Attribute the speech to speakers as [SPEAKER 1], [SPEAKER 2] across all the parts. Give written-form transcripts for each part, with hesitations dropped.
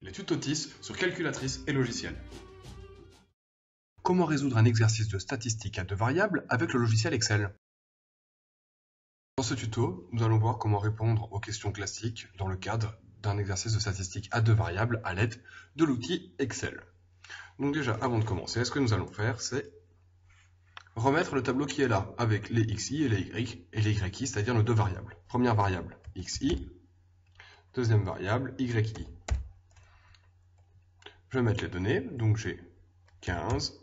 [SPEAKER 1] Les tutotis sur calculatrice et logiciel. Comment résoudre un exercice de statistique à deux variables avec le logiciel Excel? Dans ce tuto, nous allons voir comment répondre aux questions classiques dans le cadre d'un exercice de statistique à deux variables à l'aide de l'outil Excel. Donc déjà, avant de commencer, ce que nous allons faire, c'est remettre le tableau qui est là, avec les xi et les yi, c'est-à-dire nos deux variables. Première variable, xi. Deuxième variable, yi. Je vais mettre les données, donc j'ai 15,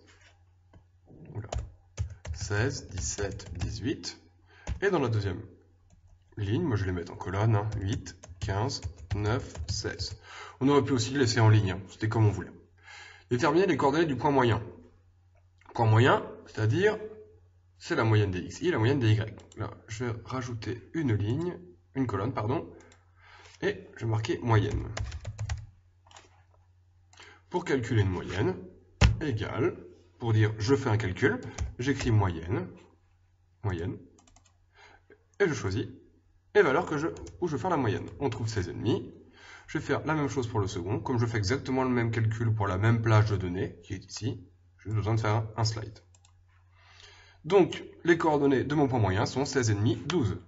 [SPEAKER 1] 16, 17, 18. Et dans la deuxième ligne, moi je vais les mettre en colonne, 8, 15, 9, 16. On aurait pu aussi les laisser en ligne, c'était comme on voulait. Déterminer les coordonnées du point moyen. Point moyen, c'est-à-dire, c'est la moyenne des xi et la moyenne des y. Là, je vais rajouter une colonne, et je vais marquer moyenne. Pour calculer une moyenne, égale, pour dire je fais un calcul, j'écris moyenne, et je choisis les valeurs où je veux faire la moyenne. On trouve 16,5. Je vais faire la même chose pour le second, comme je fais exactement le même calcul pour la même plage de données, qui est ici, j'ai besoin de faire un slide. Donc, les coordonnées de mon point moyen sont 16,5, 12.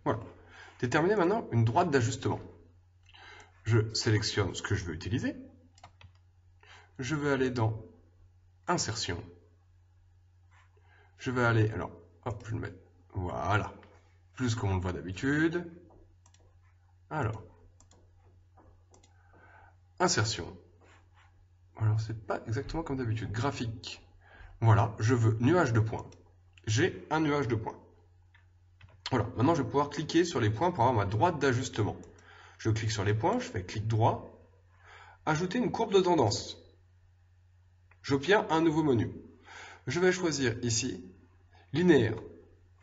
[SPEAKER 1] Voilà. Déterminer maintenant une droite d'ajustement. Je sélectionne ce que je veux utiliser. Je vais aller dans Insertion. Je vais aller, alors, hop, je vais le mettre, voilà, plus comme on le voit d'habitude. Alors, Insertion. Alors, c'est pas exactement comme d'habitude. Graphique. Voilà, je veux nuage de points. J'ai un nuage de points. Voilà, maintenant je vais pouvoir cliquer sur les points pour avoir ma droite d'ajustement. Je clique sur les points, je fais clic droit, ajouter une courbe de tendance. J'obtiens un nouveau menu. Je vais choisir ici linéaire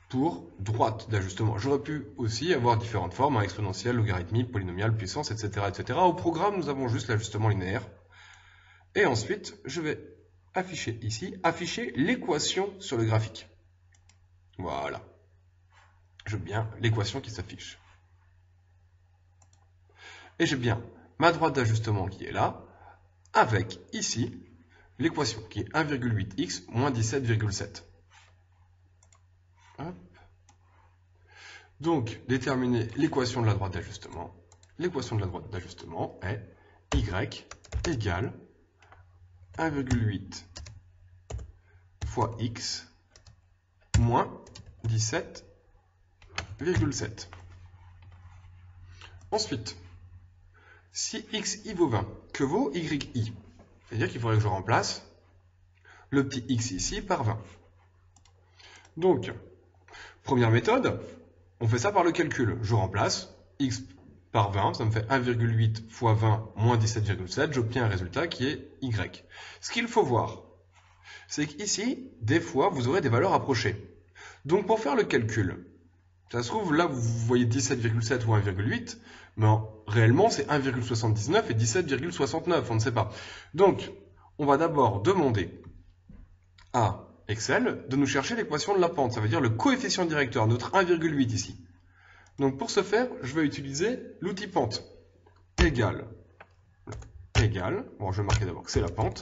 [SPEAKER 1] pour droite d'ajustement. J'aurais pu aussi avoir différentes formes, exponentielle, logarithmique, polynomiale, puissance, etc., etc. Au programme, nous avons juste l'ajustement linéaire. Et ensuite, je vais afficher ici, afficher l'équation sur le graphique. Voilà. J'ai bien l'équation qui s'affiche. Et j'ai bien ma droite d'ajustement qui est là, avec ici l'équation qui est 1,8x moins 17,7. Donc, déterminer l'équation de la droite d'ajustement. L'équation de la droite d'ajustement est y égale 1,8 fois x moins 17,7. Ensuite, si xi vaut 20, que vaut yi? C'est-à-dire qu'il faudrait que je remplace le petit x ici par 20. Donc, première méthode, on fait ça par le calcul. Je remplace x par 20, ça me fait 1,8 fois 20 moins 17,7, j'obtiens un résultat qui est y. Ce qu'il faut voir, c'est qu'ici, des fois, vous aurez des valeurs approchées. Donc pour faire le calcul, ça se trouve, là, vous voyez 17,7 ou 1,8, mais réellement, c'est 1,79 et 17,69, on ne sait pas. Donc, on va d'abord demander à Excel de nous chercher l'équation de la pente, ça veut dire le coefficient directeur, notre 1,8 ici. Donc pour ce faire, je vais utiliser l'outil pente. Égale, bon je vais marquer d'abord que c'est la pente,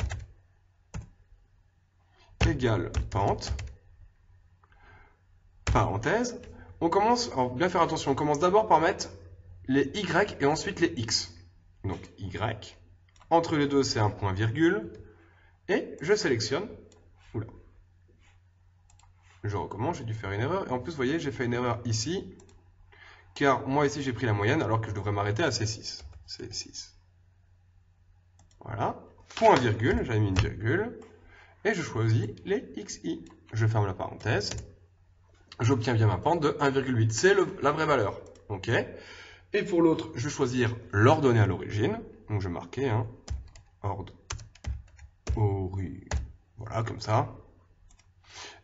[SPEAKER 1] égale pente, parenthèse, on commence, alors bien faire attention, on commence d'abord par mettre les y et ensuite les x. Donc y, entre les deux c'est un point virgule, et je sélectionne, je recommence, j'ai dû faire une erreur, et en plus vous voyez j'ai fait une erreur ici, car moi ici j'ai pris la moyenne alors que je devrais m'arrêter à C6. C6. Voilà. Point virgule, j'avais mis une virgule. Et je choisis les xi. Je ferme la parenthèse. J'obtiens bien ma pente de 1,8. C'est la vraie valeur. OK. Et pour l'autre, je vais choisir l'ordonnée à l'origine. Donc je vais marquer ordre. Voilà, comme ça.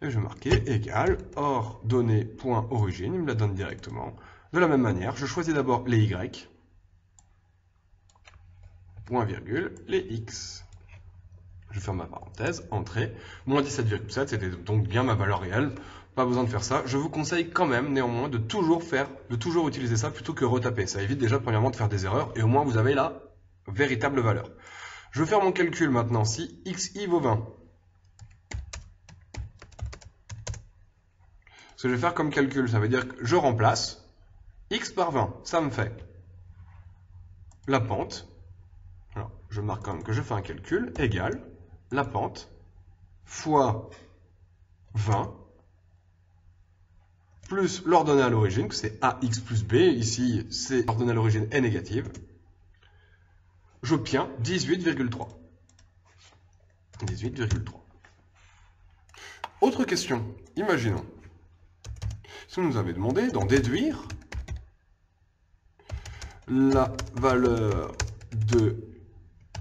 [SPEAKER 1] Et je vais marquer égal ordonnée.origine. Il me la donne directement. De la même manière, je choisis d'abord les y, point virgule, les x. Je ferme ma parenthèse, entrée, moins 17,7, c'était donc bien ma valeur réelle. pas besoin de faire ça. Je vous conseille quand même, néanmoins, de toujours utiliser ça plutôt que retaper. Ça évite déjà, premièrement, de faire des erreurs, et au moins, vous avez la véritable valeur. Je vais faire mon calcul maintenant. Si xi vaut 20, ce que je vais faire comme calcul, ça veut dire que je remplace x par 20. Ça me fait la pente. Alors, je marque quand même que je fais un calcul, égale la pente fois 20 plus l'ordonnée à l'origine, que c'est ax plus b, ici c'est l'ordonnée à l'origine est négative, j'obtiens 18,3. 18,3. Autre question, imaginons, si on nous avait demandé d'en déduire la valeur de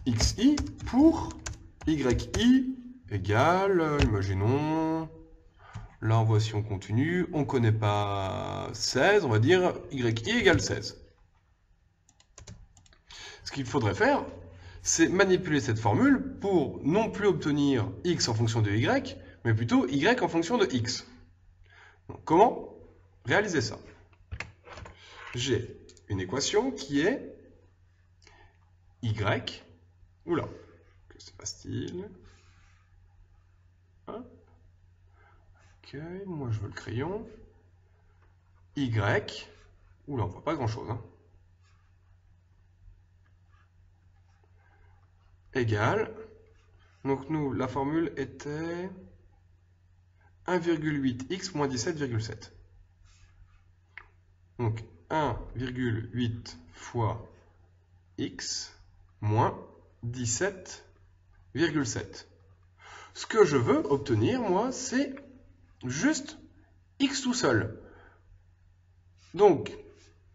[SPEAKER 1] xi pour yi égale, imaginons, là on voit si on continue, on ne connaît pas 16, on va dire yi égale 16. Ce qu'il faudrait faire, c'est manipuler cette formule pour non plus obtenir x en fonction de y, mais plutôt y en fonction de x. Donc, comment réaliser ça? J'ai une équation qui est y, oula, que se passe-t-il? Ok, moi je veux le crayon. Y, oula, on voit pas grand-chose, hein. Égale, donc nous, la formule était 1,8x moins 17,7. Donc 1,8 fois x moins 17,7. Ce que je veux obtenir, moi, c'est juste x tout seul. Donc,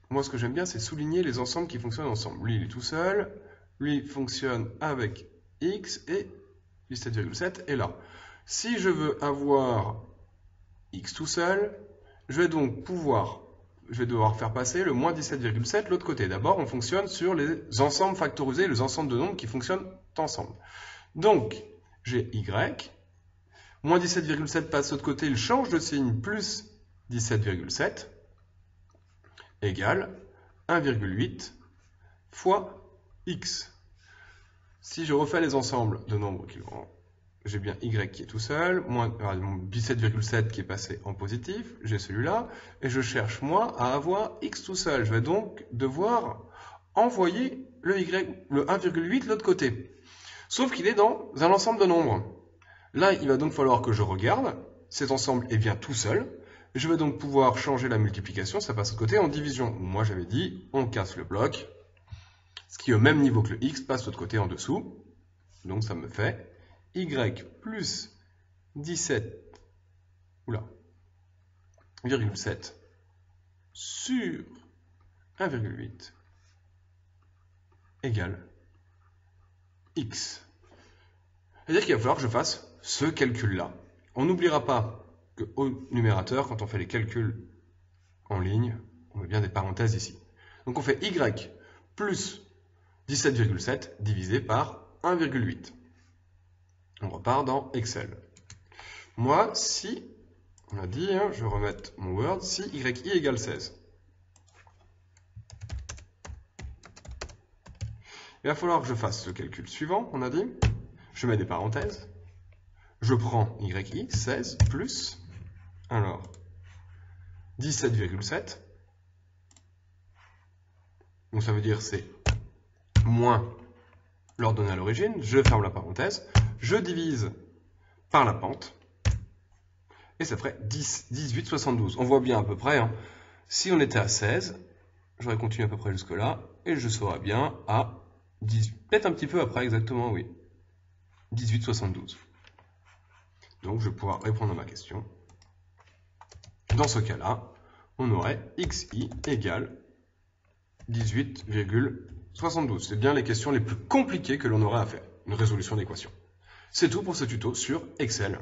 [SPEAKER 1] moi, ce que j'aime bien, c'est souligner les ensembles qui fonctionnent ensemble. Lui, il est tout seul. Lui, fonctionne avec x et 17,7 est là. Si je veux avoir x tout seul, je vais devoir faire passer le moins 17,7 de l'autre côté. D'abord, on fonctionne sur les ensembles factorisés, les ensembles de nombres qui fonctionnent ensemble. Donc, j'ai y, moins 17,7 passe de l'autre côté, il change de signe, plus 17,7, égale 1,8 fois x. Si je refais les ensembles de nombres qui vont, j'ai bien y qui est tout seul, moins 17,7 qui est passé en positif, j'ai celui-là, et je cherche moi à avoir x tout seul. Je vais donc devoir envoyer le 1,8 de l'autre côté. Sauf qu'il est dans un ensemble de nombres. Là, il va donc falloir que je regarde, cet ensemble est bien tout seul, je vais donc pouvoir changer la multiplication, ça passe de côté en division. Moi j'avais dit, on casse le bloc, ce qui est au même niveau que le x passe de l'autre côté en dessous. Donc ça me fait y plus 17,7 sur 1,8 égale x. C'est-à-dire qu'il va falloir que je fasse ce calcul-là. On n'oubliera pas qu'au numérateur, quand on fait les calculs en ligne, on met bien des parenthèses ici. Donc on fait y plus 17,7 divisé par 1,8. On repart dans Excel. Moi, si, on a dit, hein, je vais remettre mon Word, si yi égale 16. Il va falloir que je fasse ce calcul suivant, on a dit. Je mets des parenthèses. Je prends yi, 16, plus, alors, 17,7. Donc ça veut dire c'est moins l'ordonnée à l'origine. Je ferme la parenthèse. Je divise par la pente. Et ça ferait 18,72. On voit bien à peu près. Hein. Si on était à 16, j'aurais continué à peu près jusque là. Et je serais bien à 18. Peut-être un petit peu après, exactement, oui. 18,72. Donc je vais pouvoir répondre à ma question. Dans ce cas-là, on aurait xi égale 18,72. C'est bien les questions les plus compliquées que l'on aurait à faire. Une résolution d'équation. C'est tout pour ce tuto sur Excel.